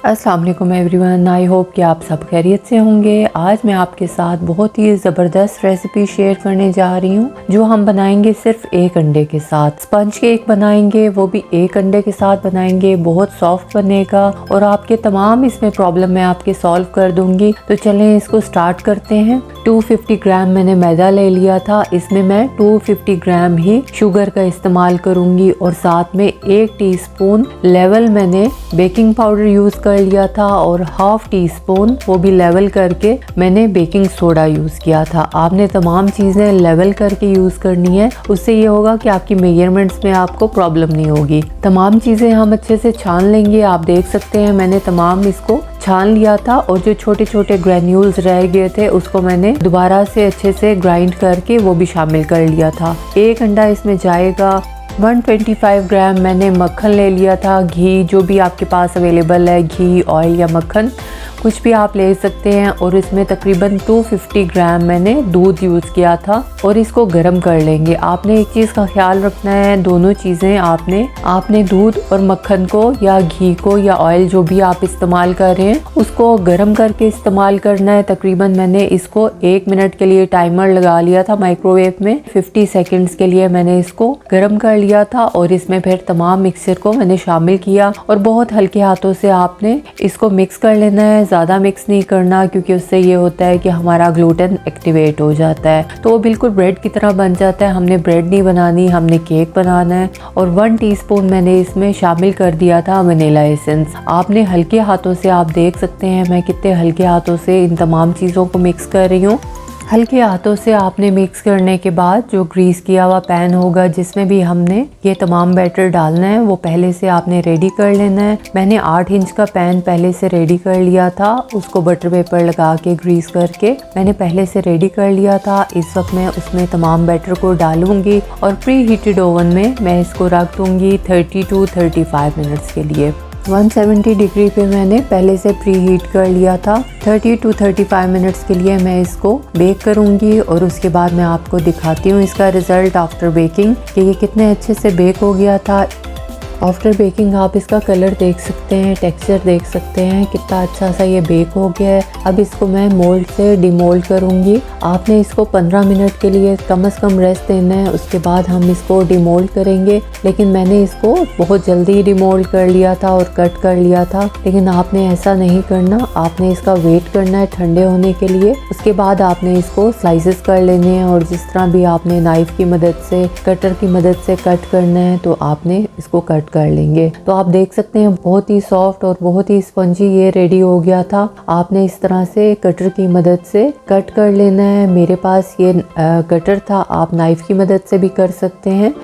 अस्सलाम वालेकुम everyone, I hope कि आप सब खैरियत से होंगे। आज मैं आपके साथ बहुत ही ज़बरदस्त रेसिपी शेयर करने जा रही हूँ जो हम बनाएंगे सिर्फ एक अंडे के साथ। स्पंज केक बनाएंगे, वो भी एक अंडे के साथ बनाएंगे। बहुत सॉफ्ट बनेगा और आपके तमाम इसमें प्रॉब्लम मैं आपके सॉल्व कर दूंगी। तो चलें इसको स्टार्ट करते हैं। 250 ग्राम मैंने मैदा ले लिया था, इसमें मैं 250 ग्राम ही शुगर का इस्तेमाल करूंगी और साथ में 1 टीस्पून लेवल मैंने बेकिंग पाउडर यूज़ कर लिया था और हाफ टी स्पून वो भी लेवल करके मैंने बेकिंग सोडा यूज़ किया था। आपने तमाम चीज़ें लेवल करके यूज़ करनी है, उससे ये होगा कि आपकी मेजरमेंट्स में आपको प्रॉब्लम नहीं होगी। तमाम चीज़ें हम अच्छे से छान लेंगे। आप देख सकते हैं मैंने तमाम इसको छान लिया था और जो छोटे छोटे ग्रेन्यूल्स रह गए थे उसको मैंने दोबारा से अच्छे से ग्राइंड करके वो भी शामिल कर लिया था। एक अंडा इसमें जाएगा। 125 ग्राम मैंने मक्खन ले लिया था, घी जो भी आपके पास अवेलेबल है, घी, ऑयल या मक्खन कुछ भी आप ले सकते हैं। और इसमें तकरीबन 250 ग्राम मैंने दूध यूज़ किया था और इसको गर्म कर लेंगे। आपने एक चीज़ का ख्याल रखना है, दोनों चीज़ें आपने दूध और मक्खन को या घी को या ऑयल जो भी आप इस्तेमाल कर रहे हैं उसको गर्म करके इस्तेमाल करना है। तकरीबन मैंने इसको 1 मिनट के लिए टाइमर लगा लिया था माइक्रोवेव में। 50 सेकेंड्स के लिए मैंने इसको गर्म कर लिया था और इसमें फिर तमाम मिक्सचर को मैंने शामिल किया और बहुत हल्के हाथों से आपने इसको मिक्स कर लेना है। ज़्यादा मिक्स नहीं करना क्योंकि उससे ये होता है कि हमारा ग्लूटेन एक्टिवेट हो जाता है, तो वो बिल्कुल ब्रेड की तरह बन जाता है। हमने ब्रेड नहीं बनानी, हमने केक बनाना है। और 1 टीस्पून मैंने इसमें शामिल कर दिया था वनीला एसेंस। आपने हल्के हाथों से, आप देख सकते हैं मैं कितने हल्के हाथों से इन तमाम चीज़ों को मिक्स कर रही हूँ। हल्के हाथों से आपने मिक्स करने के बाद जो ग्रीस किया हुआ पैन होगा जिसमें भी हमने ये तमाम बैटर डालना है वो पहले से आपने रेडी कर लेना है। मैंने 8 इंच का पैन पहले से रेडी कर लिया था, उसको बटर पेपर लगा के ग्रीस करके मैंने पहले से रेडी कर लिया था। इस वक्त मैं उसमें तमाम बैटर को डालूंगी और प्री हीटेड ओवन में मैं इसको रख दूंगी 30 to 35 मिनट्स के लिए। 170 डिग्री पे मैंने पहले से प्री हीट कर लिया था। 30 to 35 मिनट्स के लिए मैं इसको बेक करूंगी और उसके बाद मैं आपको दिखाती हूँ इसका रिज़ल्ट आफ्टर बेकिंग कि ये कितने अच्छे से बेक हो गया था। आफ्टर बेकिंग आप इसका कलर देख सकते हैं, टेक्सचर देख सकते हैं कितना अच्छा सा ये बेक हो गया है। अब इसको मैं मोल्ड से डिमोल्ड करूँगी। आपने इसको 15 मिनट के लिए कम से कम रेस्ट देना है, उसके बाद हम इसको डिमोल्ड करेंगे। लेकिन मैंने इसको बहुत जल्दी डिमोल्ड कर लिया था और कट कर लिया था, लेकिन आपने ऐसा नहीं करना। आपने इसका वेट करना है ठंडे होने के लिए, उसके बाद आपने इसको स्लाइसेस कर लेने हैं और जिस तरह भी आपने नाइफ की मदद से, कटर की मदद से कट करना है तो आपने इसको कट कर लेंगे। तो आप देख सकते हैं बहुत ही सॉफ्ट और बहुत ही स्पंजी ये रेडी हो गया था। आपने इस तरह से कटर की मदद से कट कर लेना है। मेरे पास ये कटर था, आप नाइफ की मदद से भी कर सकते हैं।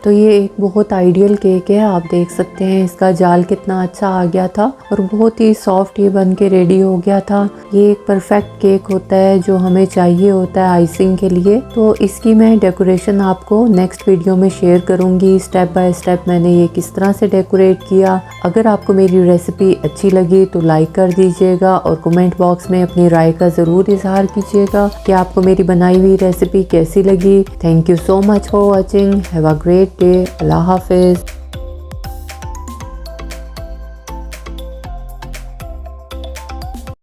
तो ये एक बहुत आइडियल केक है। आप देख सकते हैं इसका जाल कितना अच्छा आ गया था और बहुत ही सॉफ्ट ये बन के रेडी हो गया था। ये एक परफेक्ट केक होता है जो हमें चाहिए होता है आइसिंग के लिए। तो इसकी मैं डेकोरेशन आपको नेक्स्ट वीडियो में शेयर करूंगी, स्टेप बाय स्टेप मैंने ये किस तरह से डेकोरेट किया। अगर आपको मेरी रेसिपी अच्छी लगी तो लाइक कर दीजिएगा और कमेंट बॉक्स में अपनी राय का ज़रूर इजहार कीजिएगा कि आपको मेरी बनाई हुई रेसिपी कैसी लगी। Thank you so much for watching. Have a great day. अल्लाह हाफिज़।